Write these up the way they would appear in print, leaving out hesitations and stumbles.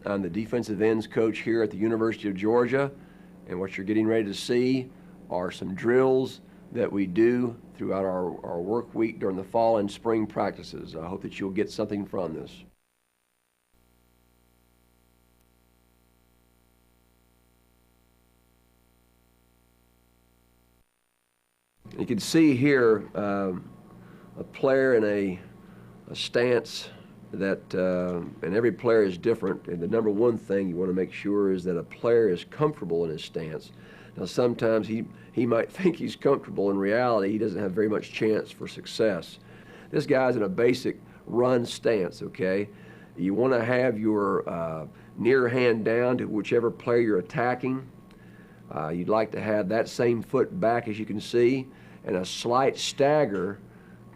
I'm the defensive ends coach here at the University of Georgia, and what you're getting ready to see are some drills that we do throughout our work week during the fall and spring practices. I hope that you'll get something from this. You can see here a player in a stance that, and every player is different, and the number one thing you want to make sure is that a player is comfortable in his stance. Now sometimes he might think he's comfortable. In reality, he doesn't have very much chance for success. This guy's in a basic run stance, okay? You want to have your near hand down to whichever player you're attacking. You'd like to have that same foot back, as you can see, and a slight stagger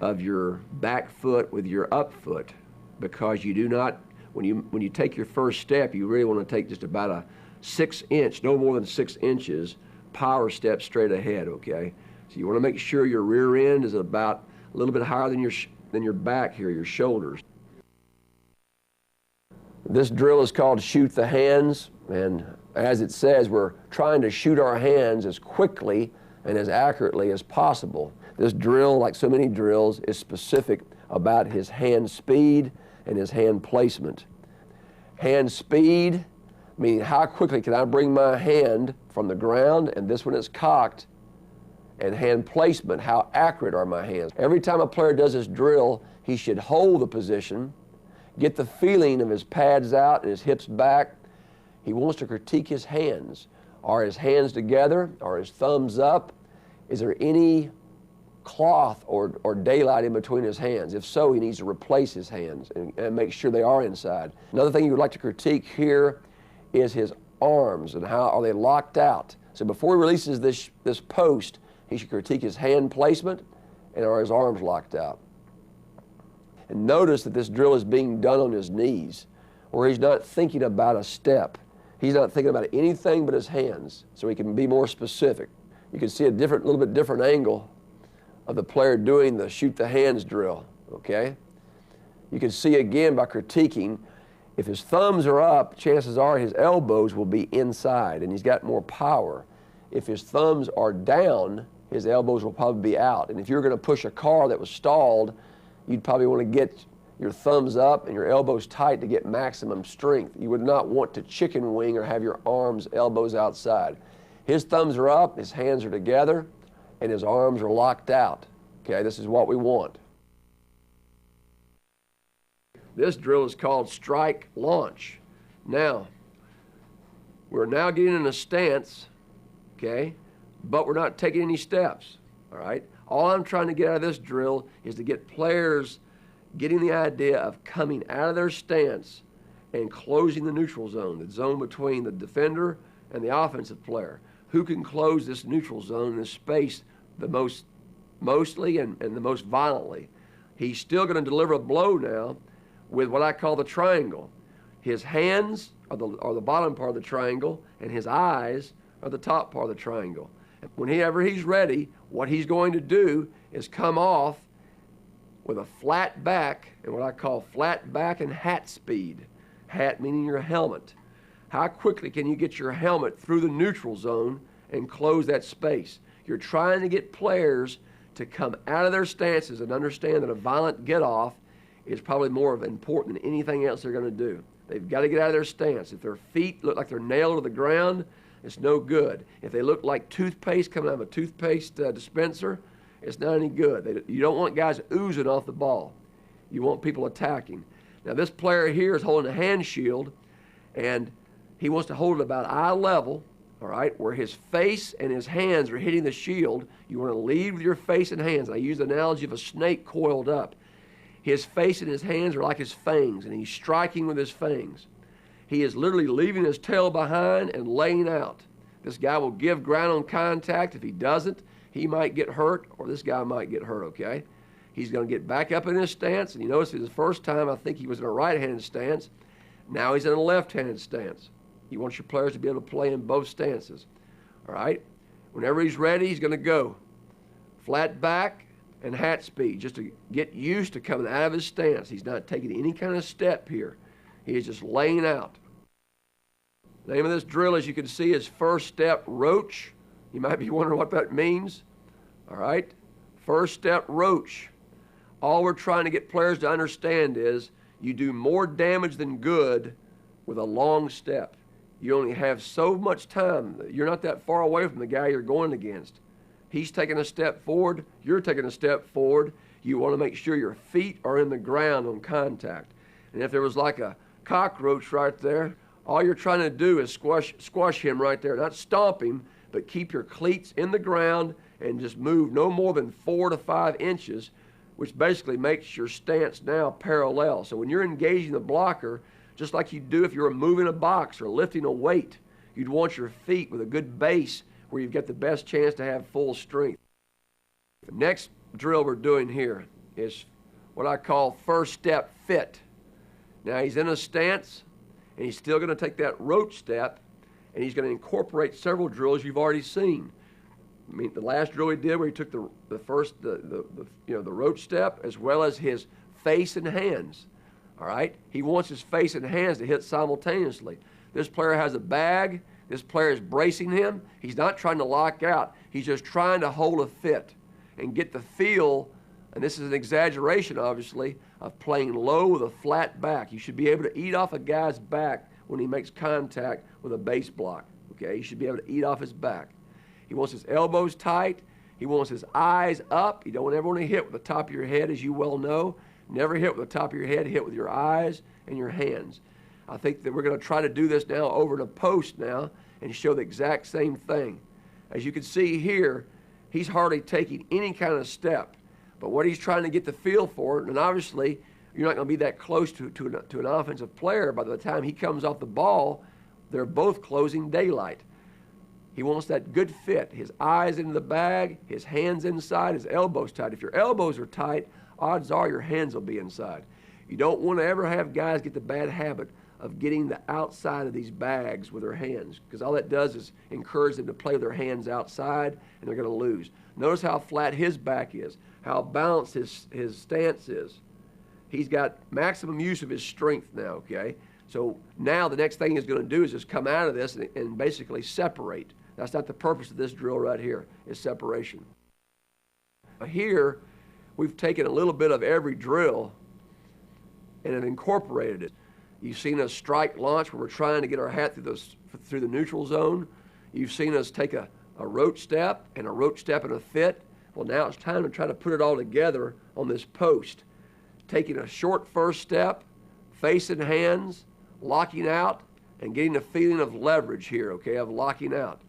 of your back foot with your up foot, because you do not, when you take your first step, you really want to take just about a 6 inch, no more than 6 inches, power step straight ahead, okay? So you want to make sure your rear end is about a little bit higher than your back here, your shoulders. This drill is called shoot the hands, and as it says, we're trying to shoot our hands as quickly and as accurately as possible. This drill, like so many drills, is specific about his hand speed and his hand placement. Hand speed, meaning how quickly can I bring my hand from the ground, and this one is cocked, and hand placement, how accurate are my hands. Every time a player does this drill, he should hold the position, get the feeling of his pads out and his hips back. He wants to critique his hands. Are his hands together? Are his thumbs up? Is there any cloth or daylight in between his hands? If so, he needs to replace his hands and make sure they are inside. Another thing you would like to critique here is his arms and how are they locked out. So before he releases this post, he should critique his hand placement and are his arms locked out. And notice that this drill is being done on his knees, where he's not thinking about a step. He's not thinking about anything but his hands, so he can be more specific. You can see a little bit different angle of the player doing the shoot the hands drill, okay? You can see again by critiquing, if his thumbs are up, chances are his elbows will be inside and he's got more power. If his thumbs are down, his elbows will probably be out. And if you're going to push a car that was stalled, you'd probably want to get your thumbs up and your elbows tight to get maximum strength. You would not want to chicken wing or have your arms, elbows outside. His thumbs are up, his hands are together, and his arms are locked out. Okay, this is what we want. This drill is called strike launch. Now, we're now getting in a stance, okay, but we're not taking any steps, all right? All I'm trying to get out of this drill is to get players getting the idea of coming out of their stance and closing the neutral zone, the zone between the defender and the offensive player. Who can close this neutral zone, this space, the mostly and the most violently? He's still going to deliver a blow now with what I call the triangle. His hands are the bottom part of the triangle, and his eyes are the top part of the triangle. Whenever he's ready, what he's going to do is come off with a flat back, and what I call flat back and hat speed. Hat meaning your helmet. How quickly can you get your helmet through the neutral zone and close that space? You're trying to get players to come out of their stances and understand that a violent get-off is probably more important than anything else they're going to do. They've got to get out of their stance. If their feet look like they're nailed to the ground, it's no good. If they look like toothpaste coming out of a toothpaste dispenser, it's not any good. You don't want guys oozing off the ball. You want people attacking. Now this player here is holding a hand shield, and he wants to hold it about eye level, all right, where his face and his hands are hitting the shield. You want to lead with your face and hands. I use the analogy of a snake coiled up. His face and his hands are like his fangs, and he's striking with his fangs. He is literally leaving his tail behind and laying out. This guy will give ground on contact. If he doesn't, he might get hurt, or this guy might get hurt, okay? He's going to get back up in his stance, and you notice his first time, I think he was in a right-handed stance. Now he's in a left-handed stance. You want your players to be able to play in both stances, all right? Whenever he's ready, he's going to go flat back and hat speed, just to get used to coming out of his stance. He's not taking any kind of step here. He is just laying out, The name of this drill, as you can see, is first step roach. You might be wondering what that means. All right? First step roach. All we're trying to get players to understand is you do more damage than good with a long step. You only have so much time. You're not that far away from the guy you're going against. He's taking a step forward. You're taking a step forward. You want to make sure your feet are in the ground on contact. And if there was like a cockroach right there, all you're trying to do is squash him right there. Not stomp him, but keep your cleats in the ground and just move no more than 4 to 5 inches, which basically makes your stance now parallel. So when you're engaging the blocker, just like you do if you were moving a box or lifting a weight, you'd want your feet with a good base where you've got the best chance to have full strength. The next drill we're doing here is what I call first step fit. Now he's in a stance, and he's still going to take that roach step, and he's going to incorporate several drills you've already seen. I mean, the last drill he did where he took the roach step as well as his face and hands. All right? He wants his face and hands to hit simultaneously. This player has a bag. This player is bracing him. He's not trying to lock out. He's just trying to hold a fit and get the feel, and this is an exaggeration, obviously, of playing low with a flat back. You should be able to eat off a guy's back when he makes contact with a base block. Okay? You should be able to eat off his back. He wants his elbows tight. He wants his eyes up. You don't ever want to hit with the top of your head, as you well know. Never hit with the top of your head. Hit with your eyes and your hands. I think that we're going to try to do this now over in a post now and show the exact same thing. As you can see here, he's hardly taking any kind of step. But what he's trying to get the feel for, and obviously you're not going to be that close to an offensive player. By the time he comes off the ball, they're both closing daylight. He wants that good fit. His eyes into the bag, his hands inside, his elbows tight. If your elbows are tight, odds are your hands will be inside. You don't want to ever have guys get the bad habit of getting the outside of these bags with their hands, because all that does is encourage them to play with their hands outside, and they're going to lose. Notice how flat his back is, how balanced his stance is. He's got maximum use of his strength now, okay? So now the next thing he's going to do is just come out of this and basically separate. That's not the purpose of this drill right here, is separation. Here, we've taken a little bit of every drill and have incorporated it. You've seen us strike launch where we're trying to get our hat through the neutral zone. You've seen us take a roach step and a fit. Well, now it's time to try to put it all together on this post. Taking a short first step, face and hands, locking out, and getting a feeling of leverage here, okay, of locking out.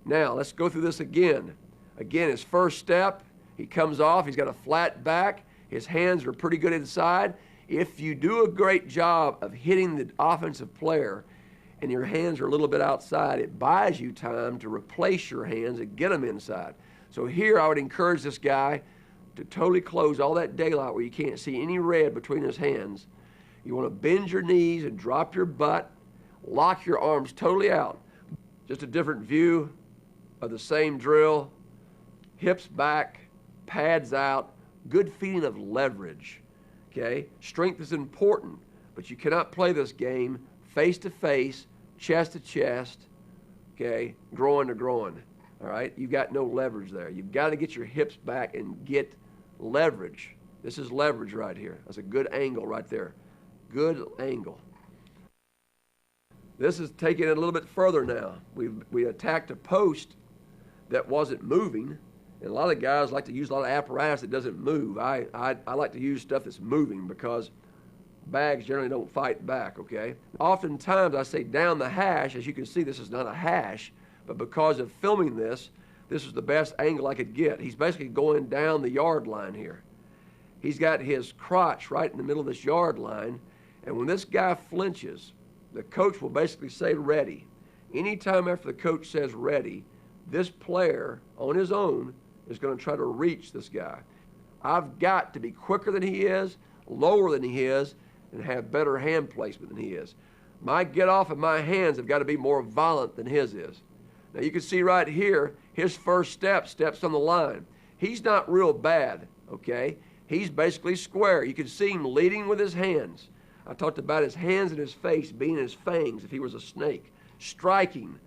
Now, let's go through this again. Again, his first step, he comes off, he's got a flat back, his hands are pretty good inside. If you do a great job of hitting the offensive player and your hands are a little bit outside, it buys you time to replace your hands and get them inside. So here I would encourage this guy to totally close all that daylight where you can't see any red between his hands. You want to bend your knees and drop your butt, lock your arms totally out. Just a different view of the same drill. Hips back, pads out, good feeling of leverage. Okay? Strength is important, but you cannot play this game face to face, chest to chest, okay, groin to groin. All right? You've got no leverage there. You've got to get your hips back and get leverage. This is leverage right here. That's a good angle right there. Good angle. This is taking it a little bit further now. We attacked a post that wasn't moving. And a lot of guys like to use a lot of apparatus that doesn't move. I like to use stuff that's moving because bags generally don't fight back, okay? Oftentimes I say down the hash. As you can see, this is not a hash, but because of filming this, this is the best angle I could get. He's basically going down the yard line here. He's got his crotch right in the middle of this yard line, and when this guy flinches, the coach will basically say ready. Anytime after the coach says ready, this player on his own is going to try to reach this guy. I've got to be quicker than he is, lower than he is, and have better hand placement than he is. My get off of my hands have got to be more violent than his is. Now you can see right here, his first steps on the line. He's not real bad, okay? He's basically square. You can see him leading with his hands. I talked about his hands and his face being his fangs if he was a snake. striking.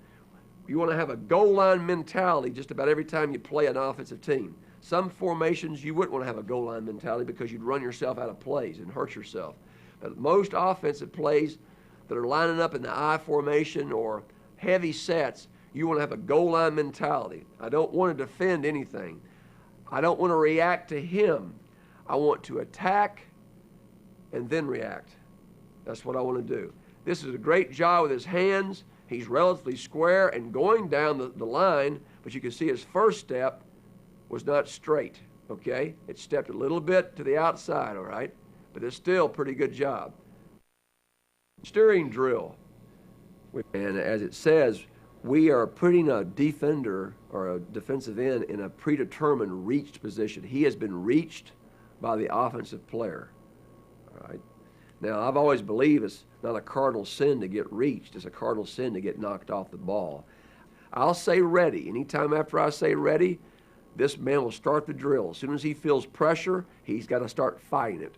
You want to have a goal line mentality just about every time you play an offensive team. Some formations you wouldn't want to have a goal line mentality because you'd run yourself out of plays and hurt yourself. But most offensive plays that are lining up in the I formation or heavy sets, you want to have a goal line mentality. I don't want to defend anything. I don't want to react to him. I want to attack and then react. That's what I want to do. This is a great job with his hands. He's relatively square and going down the line, but you can see his first step was not straight, okay? It stepped a little bit to the outside, all right? But it's still a pretty good job. Steering drill. And as it says, we are putting a defender or a defensive end in a predetermined reached position. He has been reached by the offensive player, all right? Now, I've always believed it's not a cardinal sin to get reached. It's a cardinal sin to get knocked off the ball. I'll say ready. Anytime after I say ready, this man will start the drill. As soon as he feels pressure, he's got to start fighting it.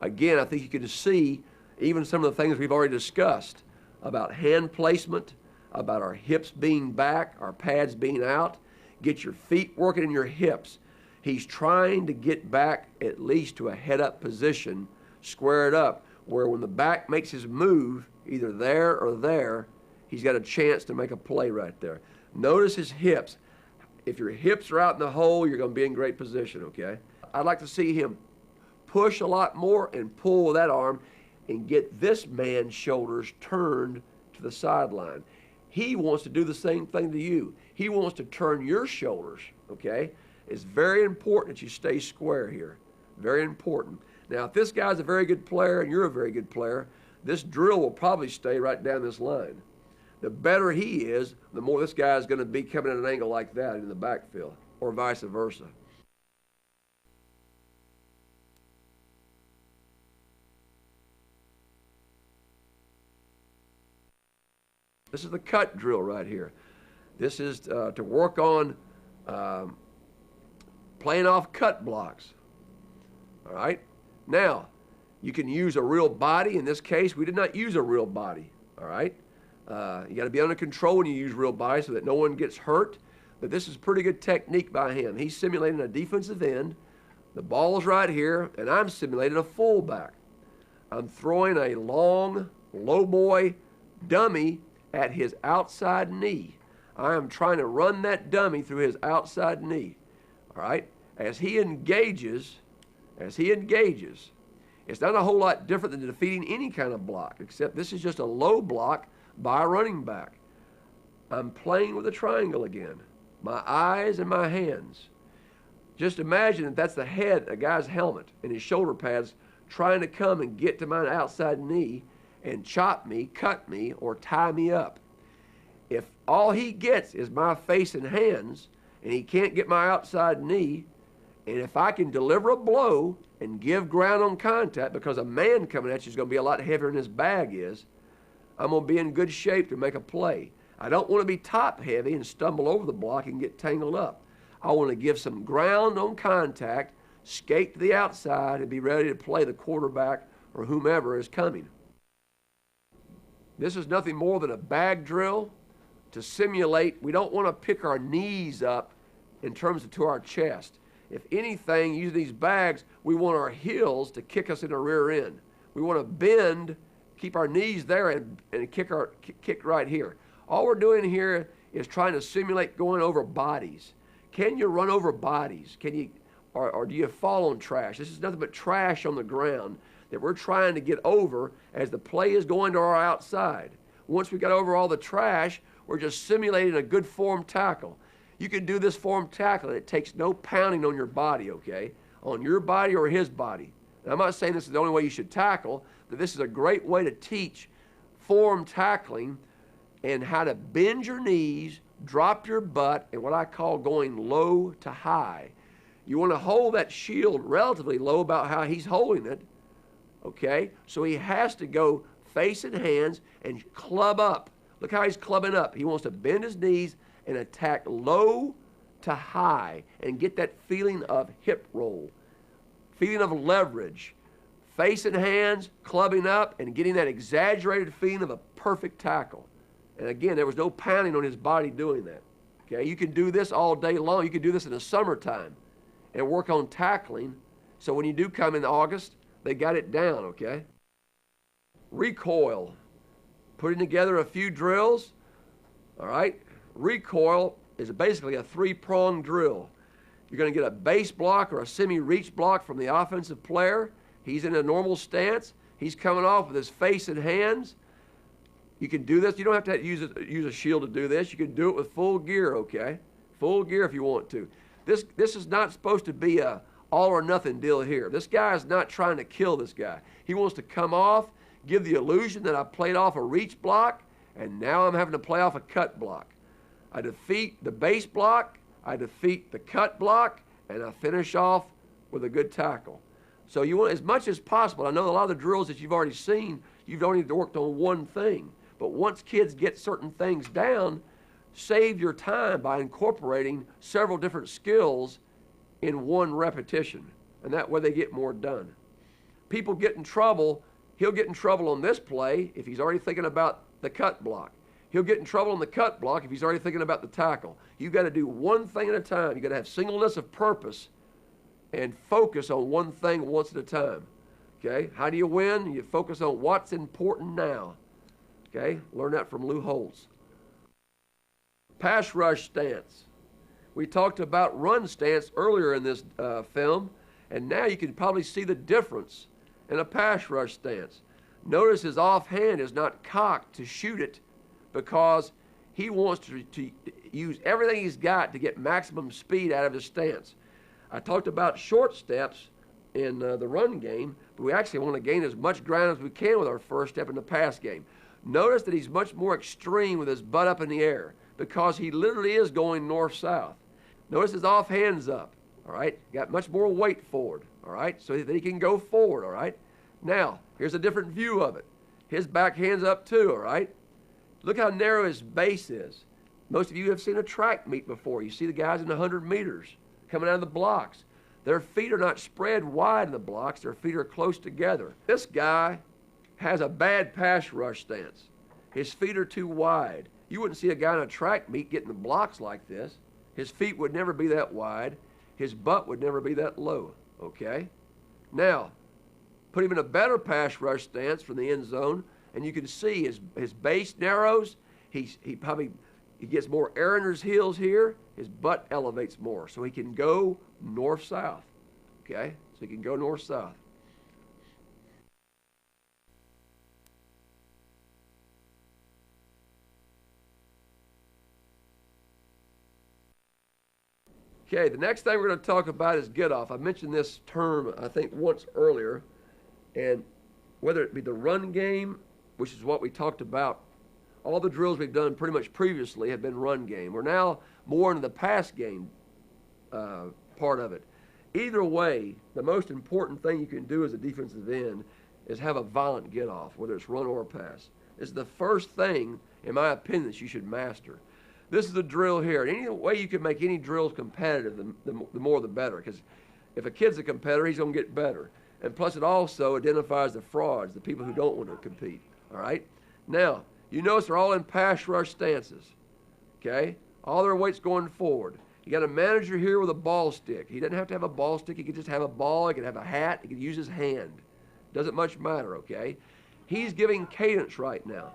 Again, I think you can see even some of the things we've already discussed about hand placement, about our hips being back, our pads being out. Get your feet working in your hips. He's trying to get back at least to a head-up position, square it up, where when the back makes his move, either there or there, he's got a chance to make a play right there. Notice his hips. If your hips are out in the hole, you're going to be in great position, okay? I'd like to see him push a lot more and pull with that arm and get this man's shoulders turned to the sideline. He wants to do the same thing to you. He wants to turn your shoulders, okay? It's very important that you stay square here. Very important. Now, if this guy's a very good player and you're a very good player, this drill will probably stay right down this line. The better he is, the more this guy's going to be coming at an angle like that in the backfield, or vice versa. This is the cut drill right here. This is to work on playing off cut blocks. All right? Now, you can use a real body. In this case, we did not use a real body. All right? You got to be under control when you use real body so that no one gets hurt. But this is pretty good technique by him. He's simulating a defensive end. The ball's right here, and I'm simulating a fullback. I'm throwing a long, low boy dummy at his outside knee. I am trying to run that dummy through his outside knee. All right? As he engages, it's not a whole lot different than defeating any kind of block, except this is just a low block by a running back. I'm playing with a triangle again. My eyes and my hands. Just imagine that that's the head, a guy's helmet, and his shoulder pads trying to come and get to my outside knee and chop me, cut me, or tie me up. If all he gets is my face and hands, and he can't get my outside knee, and if I can deliver a blow and give ground on contact, because a man coming at you is going to be a lot heavier than his bag is, I'm going to be in good shape to make a play. I don't want to be top heavy and stumble over the block and get tangled up. I want to give some ground on contact, skate to the outside, and be ready to play the quarterback or whomever is coming. This is nothing more than a bag drill to simulate. We don't want to pick our knees up in terms of to our chest. If anything, using these bags, we want our heels to kick us in the rear end. We want to bend, keep our knees there, and kick right here. All we're doing here is trying to simulate going over bodies. Can you run over bodies? Can you, or do you fall on trash? This is nothing but trash on the ground that we're trying to get over as the play is going to our outside. Once we got over all the trash, we're just simulating a good form tackle. You can do this form tackle, and it takes no pounding on your body, okay? On your body or his body. And I'm not saying this is the only way you should tackle, but this is a great way to teach form tackling and how to bend your knees, drop your butt, and what I call going low to high. You want to hold that shield relatively low about how he's holding it, okay? So he has to go face and hands and club up. Look how he's clubbing up. He wants to bend his knees and attack low to high and get that feeling of hip roll, feeling of leverage, face and hands, clubbing up, and getting that exaggerated feeling of a perfect tackle. And again, there was no pounding on his body doing that. Okay, you can do this all day long. You can do this in the summertime and work on tackling. So when you do come in August, they got it down, okay? Recoil, putting together a few drills, all right? Recoil is basically a three-pronged drill. You're going to get a base block or a semi-reach block from the offensive player. He's in a normal stance. He's coming off with his face and hands. You can do this. You don't have to use a shield to do this. You can do it with full gear, okay? Full gear if you want to. This is not supposed to be a all or nothing deal here. This guy is not trying to kill this guy. He wants to come off, give the illusion that I played off a reach block, and now I'm having to play off a cut block. I defeat the base block, I defeat the cut block, and I finish off with a good tackle. So you want, as much as possible, I know a lot of the drills that you've already seen, you've only worked on one thing. But once kids get certain things down, save your time by incorporating several different skills in one repetition. And that way they get more done. People get in trouble. He'll get in trouble on this play if he's already thinking about the cut block. He'll get in trouble on the cut block if he's already thinking about the tackle. You've got to do one thing at a time. You've got to have singleness of purpose and focus on one thing once at a time. Okay? How do you win? You focus on what's important now. Okay? Learn that from Lou Holtz. Pass rush stance. We talked about run stance earlier in this film, and now you can probably see the difference in a pass rush stance. Notice his offhand is not cocked to shoot it because he wants to use everything he's got to get maximum speed out of his stance. I talked about short steps in the run game, but we actually want to gain as much ground as we can with our first step in the pass game. Notice that he's much more extreme with his butt up in the air because he literally is going north-south. Notice his offhand's up, all right? Got much more weight forward, all right? So that he can go forward, all right? Now, here's a different view of it. His backhand's up too, all right? Look how narrow his base is. Most of you have seen a track meet before. You see the guys in the 100 meters coming out of the blocks. Their feet are not spread wide in the blocks. Their feet are close together. This guy has a bad pass rush stance. His feet are too wide. You wouldn't see a guy in a track meet getting the blocks like this. His feet would never be that wide. His butt would never be that low, okay? Now, put him in a better pass rush stance from the end zone, and you can see his base narrows. He gets more air under his heels here. His butt elevates more, so he can go north-south, okay? So he can go north-south. Okay, the next thing we're going to talk about is get off. I mentioned this term, I think, once earlier. And whether it be the run game, which is what we talked about, all the drills we've done pretty much previously have been run game. We're now more into the pass game part of it. Either way, the most important thing you can do as a defensive end is have a violent get off, whether it's run or pass. It's the first thing, in my opinion, that you should master. This is the drill here. And any way you can make any drills competitive, the more the better. Because if a kid's a competitor, he's going to get better. And plus it also identifies the frauds, the people who don't want to compete. All right? Now, you notice they're all in pass rush stances. Okay? All their weight's going forward. You got a manager here with a ball stick. He doesn't have to have a ball stick. He could just have a ball. He could have a hat. He could use his hand. Doesn't much matter, okay? He's giving cadence right now.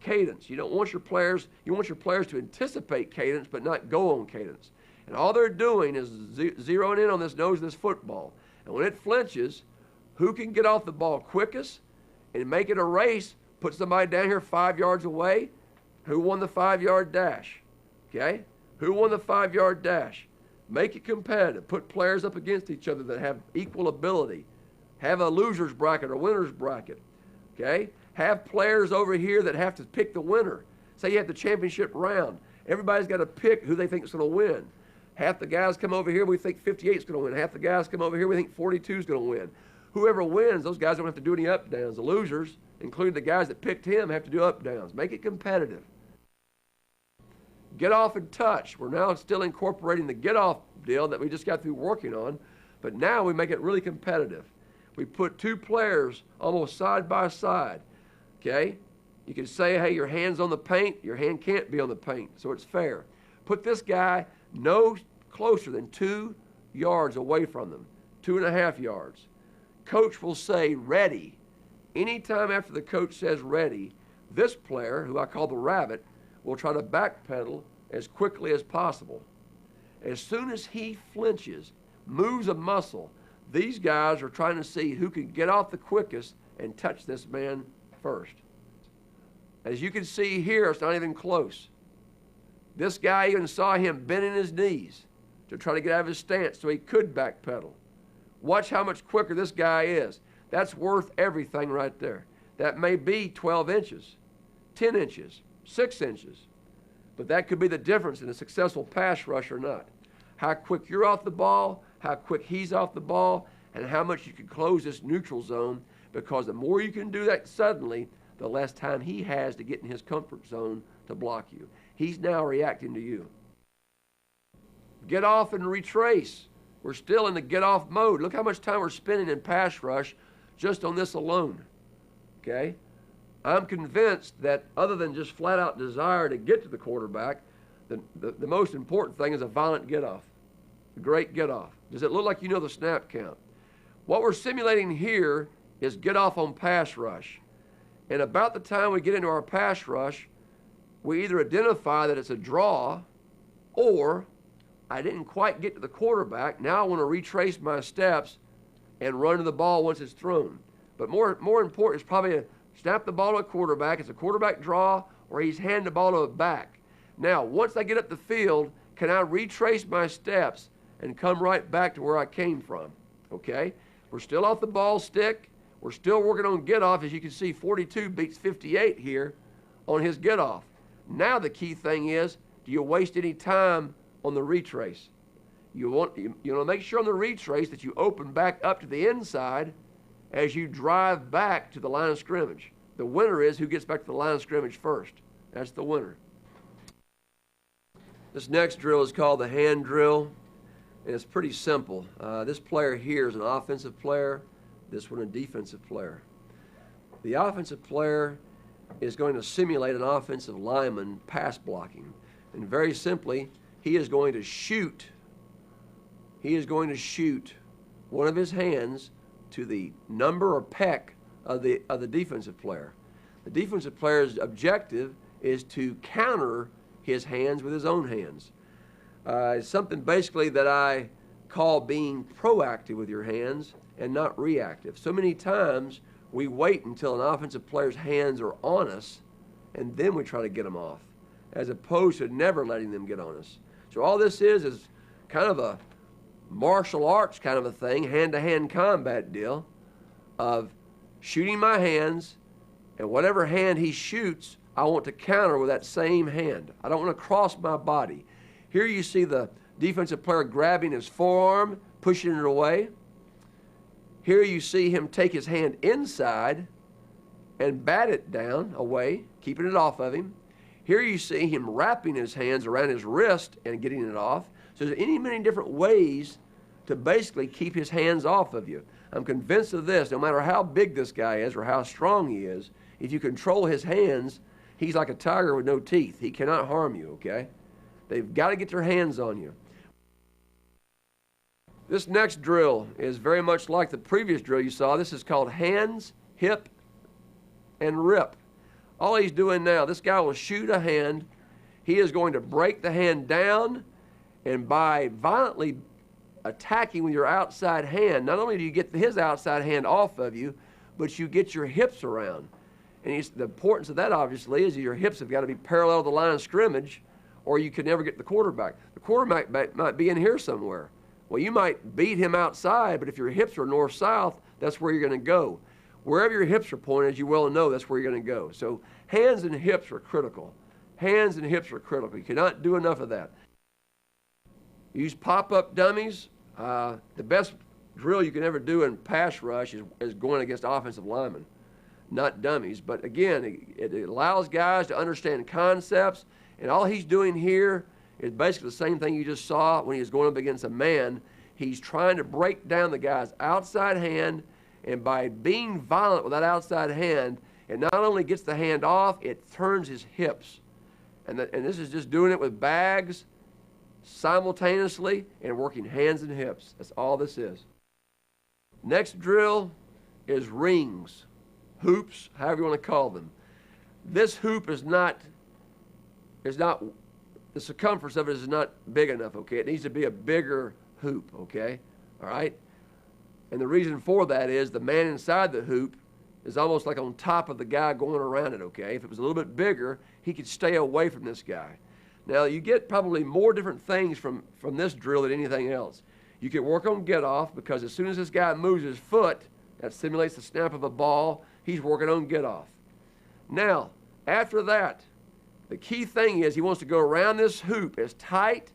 Cadence. You want your players to anticipate cadence but not go on cadence. And all they're doing is zeroing in on this nose of this football. And when it flinches, who can get off the ball quickest and make it a race, put somebody down here 5 yards away? Who won the 5-yard dash? Okay? Who won the 5-yard dash? Make it competitive. Put players up against each other that have equal ability. Have a loser's bracket or winner's bracket. Okay? Have players over here that have to pick the winner. Say you have the championship round. Everybody's got to pick who they think is going to win. Half the guys come over here, we think 58 is going to win. Half the guys come over here, we think 42 is going to win. Whoever wins, those guys don't have to do any up downs. The losers, including the guys that picked him, have to do up downs. Make it competitive. Get off and touch. We're now still incorporating the get off deal that we just got through working on, but now we make it really competitive. We put two players almost side by side. Okay? You can say, hey, your hand's on the paint. Your hand can't be on the paint, so it's fair. Put this guy no closer than 2 yards away from them, 2.5 yards. Coach will say, ready. Anytime after the coach says ready, this player, who I call the rabbit, will try to backpedal as quickly as possible. As soon as he flinches, moves a muscle, these guys are trying to see who can get off the quickest and touch this man first. As you can see here, it's not even close. This guy even saw him bending his knees to try to get out of his stance so he could backpedal. Watch how much quicker this guy is. That's worth everything right there. That may be 12 inches, 10 inches, 6 inches. But that could be the difference in a successful pass rush or not. How quick you're off the ball, how quick he's off the ball, and how much you can close this neutral zone, because the more you can do that suddenly, the less time he has to get in his comfort zone to block you. He's now reacting to you. Get off and retrace. We're still in the get off mode. Look how much time we're spending in pass rush just on this alone. Okay? I'm convinced that other than just flat out desire to get to the quarterback, the most important thing is a violent get off. A great get off. Does it look like you know the snap count? What we're simulating here is get off on pass rush. And about the time we get into our pass rush, we either identify that it's a draw, or I didn't quite get to the quarterback. Now I want to retrace my steps and run to the ball once it's thrown. But more important is probably snap the ball to a quarterback. It's a quarterback draw, or he's handing the ball to a back. Now, once I get up the field, can I retrace my steps and come right back to where I came from? Okay? We're still off the ball stick. We're still working on get off. As you can see, 42 beats 58 here on his get off. Now the key thing is, do you waste any time on the retrace? You want to make sure on the retrace that you open back up to the inside as you drive back to the line of scrimmage. The winner is who gets back to the line of scrimmage first. That's the winner. This next drill is called the hand drill, and it's pretty simple. This player here is an offensive player, this one a defensive player. The offensive player is going to simulate an offensive lineman pass blocking. And very simply, he is going to shoot one of his hands to the number or peck of the defensive player. The defensive player's objective is to counter his hands with his own hands. It's something basically that I call being proactive with your hands and not reactive. So many times we wait until an offensive player's hands are on us and then we try to get them off, as opposed to never letting them get on us. So all this is kind of a martial arts kind of a thing, hand-to-hand combat deal of shooting my hands, and whatever hand he shoots, I want to counter with that same hand. I don't want to cross my body. Here you see the defensive player grabbing his forearm, pushing it away. Here you see him take his hand inside and bat it down, away, keeping it off of him. Here you see him wrapping his hands around his wrist and getting it off. So there's many different ways to basically keep his hands off of you. I'm convinced of this, no matter how big this guy is or how strong he is, if you control his hands, he's like a tiger with no teeth. He cannot harm you, okay? They've got to get their hands on you. This next drill is very much like the previous drill you saw. This is called hands, hip, and rip. All he's doing now, this guy will shoot a hand. He is going to break the hand down, and by violently attacking with your outside hand, not only do you get his outside hand off of you, but you get your hips around. And the importance of that, obviously, is your hips have got to be parallel to the line of scrimmage, or you could never get the quarterback. The quarterback might be in here somewhere. Well, you might beat him outside, but if your hips are north-south, that's where you're going to go. Wherever your hips are pointed, as you well know, that's where you're going to go. So hands and hips are critical. Hands and hips are critical. You cannot do enough of that. Use pop-up dummies. The best drill you can ever do in pass rush is going against offensive linemen, not dummies. But again, it allows guys to understand concepts, and all he's doing here is basically the same thing you just saw when he was going up against a man. He's trying to break down the guy's outside hand, and by being violent with that outside hand, It not only gets the hand off, it turns his hips. And this is just doing it with bags simultaneously and working hands and hips. That's all this is. Next drill is rings, hoops, however you want to call them. This hoop is not, the circumference of it is not big enough, okay? It needs to be a bigger hoop, okay? All right? And the reason for that is the man inside the hoop is almost like on top of the guy going around it, okay? If it was a little bit bigger, he could stay away from this guy. Now, you get probably more different things from this drill than anything else. You can work on get off, because as soon as this guy moves his foot, that simulates the snap of a ball, he's working on get off. Now, after that, the key thing is he wants to go around this hoop as tight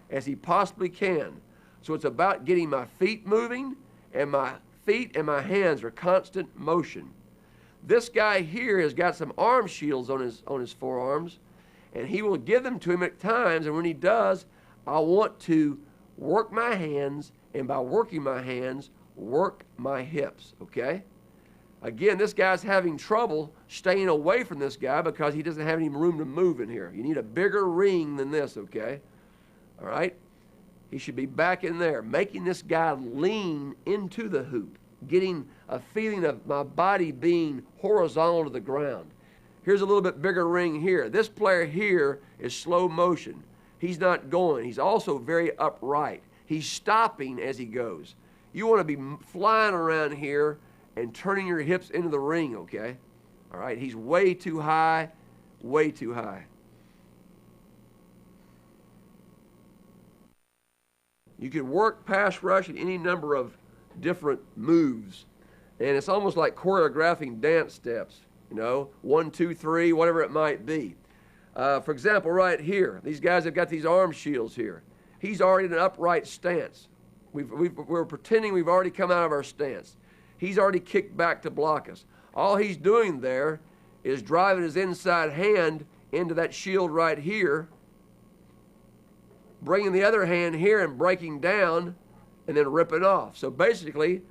as he possibly can. So it's about getting my feet moving, and my feet and my hands are constant motion. This guy here has got some arm shields on his forearms, and he will give them to him at times, and when he does, I want to work my hands, and by working my hands, work my hips, okay? Again, this guy's having trouble staying away from this guy because he doesn't have any room to move in here. You need a bigger ring than this, okay? All right? He should be back in there, making this guy lean into the hoop, getting a feeling of my body being horizontal to the ground. Here's a little bit bigger ring here. This player here is slow motion. He's not going. He's also very upright. He's stopping as he goes. You want to be flying around here and turning your hips into the ring, okay? All right, he's way too high, way too high. You can work pass rush in any number of different moves, and it's almost like choreographing dance steps, you know, 1, 2, 3, whatever it might be. For example, right here, these guys have got these arm shields here. He's already in an upright stance. We're pretending we've already come out of our stance. He's already kicked back to block us. All he's doing there is driving his inside hand into that shield right here, bringing the other hand here and breaking down, and then ripping off. So basically,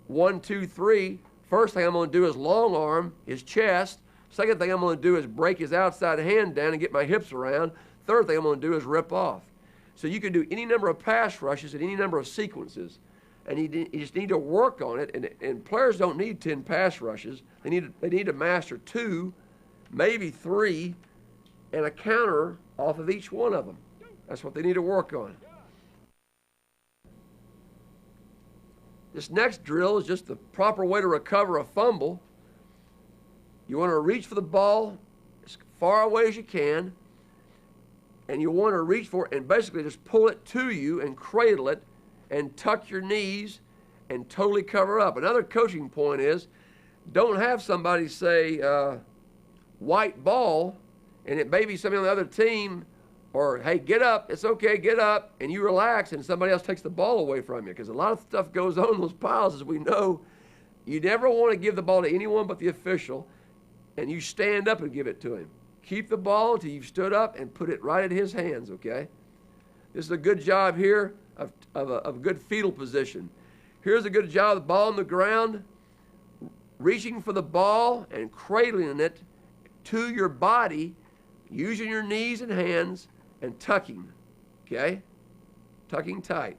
1, 2, 3, first thing I'm going to do is long arm his chest. Second thing I'm going to do is break his outside hand down and get my hips around. Third thing I'm going to do is rip off. So you can do any number of pass rushes and any number of sequences, and you just need to work on it. And players don't need 10 pass rushes. They need to master 2, maybe 3, and a counter off of each one of them. That's what they need to work on. This next drill is just the proper way to recover a fumble. You want to reach for the ball as far away as you can, and you want to reach for it and basically just pull it to you and cradle it and tuck your knees and totally cover up. Another coaching point is, don't have somebody say white ball, and it may be somebody on the other team, or hey, get up, it's okay, get up, and you relax, and somebody else takes the ball away from you, because a lot of stuff goes on in those piles, as we know. You never want to give the ball to anyone but the official, and you stand up and give it to him. Keep the ball until you've stood up and put it right in his hands, okay? This is a good job here of a good fetal position. Here's a good job of the ball on the ground, reaching for the ball and cradling it to your body, using your knees and hands, and tucking, okay? Tucking tight.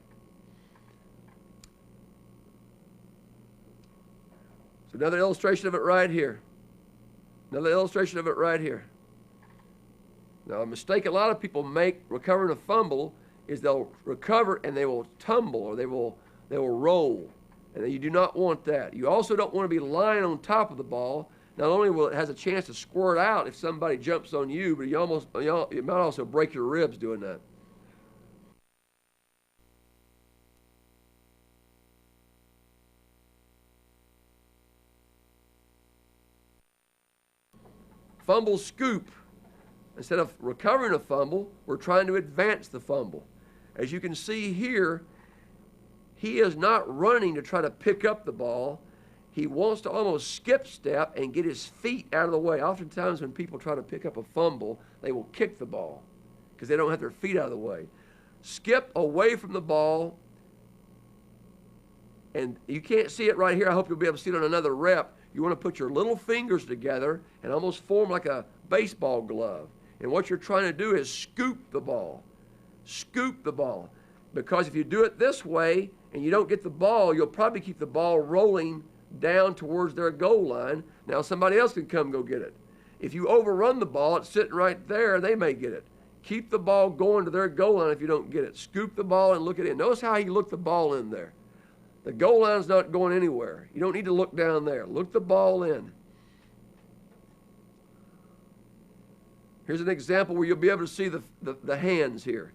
So another illustration of it right here. Another illustration of it right here. Now, a mistake a lot of people make recovering a fumble is they'll recover and they will tumble, or they will roll. And you do not want that. You also don't want to be lying on top of the ball. Not only will it has a chance to squirt out if somebody jumps on you, but you might also break your ribs doing that. Fumble scoop. Instead of recovering a fumble, we're trying to advance the fumble. As you can see here, he is not running to try to pick up the ball. He wants to almost skip step and get his feet out of the way. Oftentimes when people try to pick up a fumble, they will kick the ball because they don't have their feet out of the way. Skip away from the ball, and you can't see it right here. I hope you'll be able to see it on another rep. you want to put your little fingers together and almost form like a baseball glove. And what you're trying to do is scoop the ball. Scoop the ball. Because if you do it this way and you don't get the ball, you'll probably keep the ball rolling down towards their goal line. Now somebody else can come go get it. If you overrun the ball, it's sitting right there, they may get it. Keep the ball going to their goal line if you don't get it. Scoop the ball and look at it. Notice how he looked the ball in there. The goal line's not going anywhere. You don't need to look down there. Look the ball in. Here's an example where you'll be able to see the hands here.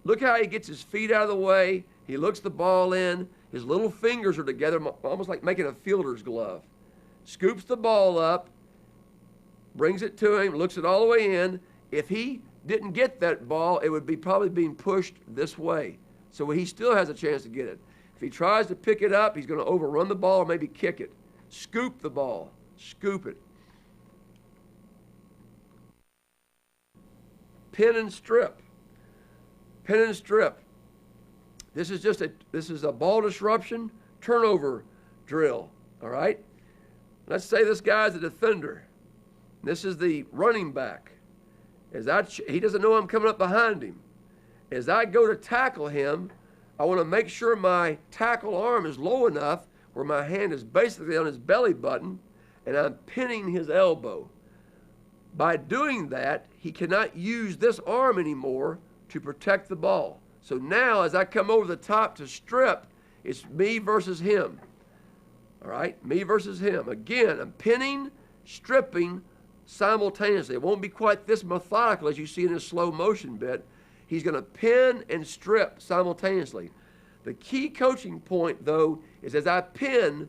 Look how he gets his feet out of the way. He looks the ball in. His little fingers are together, almost like making a fielder's glove. Scoops the ball up, brings it to him, looks it all the way in. If he didn't get that ball, it would be probably being pushed this way. So he still has a chance to get it. If he tries to pick it up, he's going to overrun the ball or maybe kick it. Scoop the ball. Scoop it. Pin and strip. Pin and strip. This is a ball disruption turnover drill. All right? Let's say this guy's a defender. This is the running back. He doesn't know I'm coming up behind him. As I go to tackle him, I want to make sure my tackle arm is low enough where my hand is basically on his belly button and I'm pinning his elbow. By doing that, he cannot use this arm anymore to protect the ball. So now as I come over the top to strip, it's me versus him. All right, me versus him. Again, I'm pinning, stripping simultaneously. It won't be quite this methodical as you see in his slow motion bit. He's going to pin and strip simultaneously. The key coaching point, though, is as I pin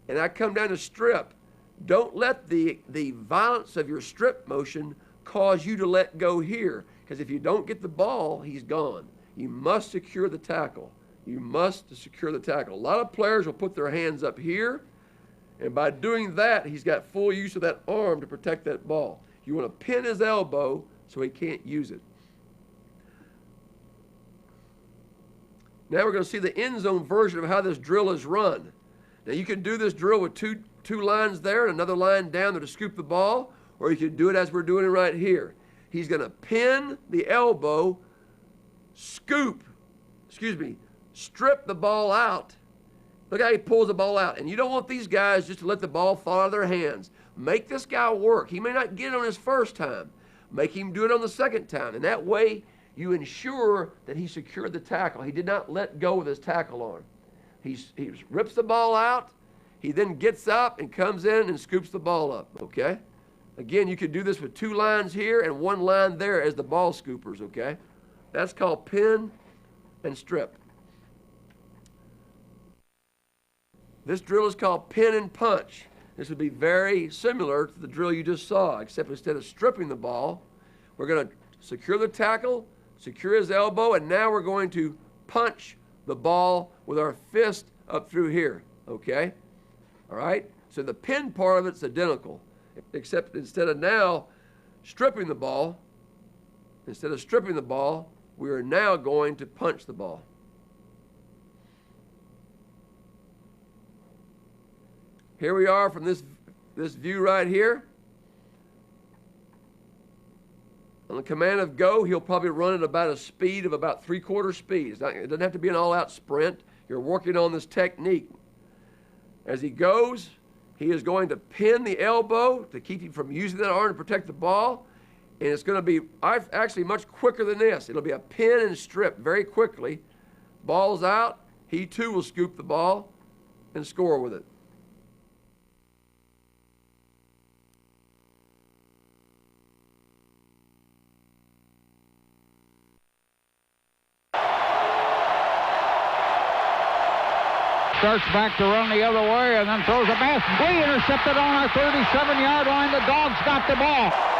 and I come down to strip, don't let the violence of your strip motion cause you to let go here. Because if you don't get the ball, he's gone. You must secure the tackle. You must secure the tackle. A lot of players will put their hands up here, and by doing that, he's got full use of that arm to protect that ball. You want to pin his elbow so he can't use it. Now we're going to see the end zone version of how this drill is run. Now you can do this drill with two lines there and another line down there to scoop the ball, or you can do it as we're doing it right here. He's going to pin the elbow, strip the ball out. Look how he pulls the ball out. And you don't want these guys just to let the ball fall out of their hands. Make this guy work. He may not get it on his first time. Make him do it on the second time. And that way, you ensure that he secured the tackle. He did not let go with his tackle arm. He rips the ball out. He then gets up and comes in and scoops the ball up, okay? Again, you could do this with two lines here and one line there as the ball scoopers, okay? That's called pin and strip. This drill is called pin and punch. This would be very similar to the drill you just saw, except instead of stripping the ball, we're going to secure the tackle, secure his elbow, and now we're going to punch the ball with our fist up through here, okay? All right? So the pin part of it's identical, except instead of now stripping the ball, we are now going to punch the ball. Here we are from this view right here. On the command of go, he'll probably run at about a speed of about 3/4 speed. It doesn't have to be an all-out sprint. You're working on this technique. As he goes, he is going to pin the elbow to keep him from using that arm to protect the ball. And it's going to be actually much quicker than this. It'll be a pin and strip very quickly. Ball's out. He too will scoop the ball and score with it. Starts back to run the other way and then throws a pass. We intercepted on our 37-yard line. The Dogs got the ball.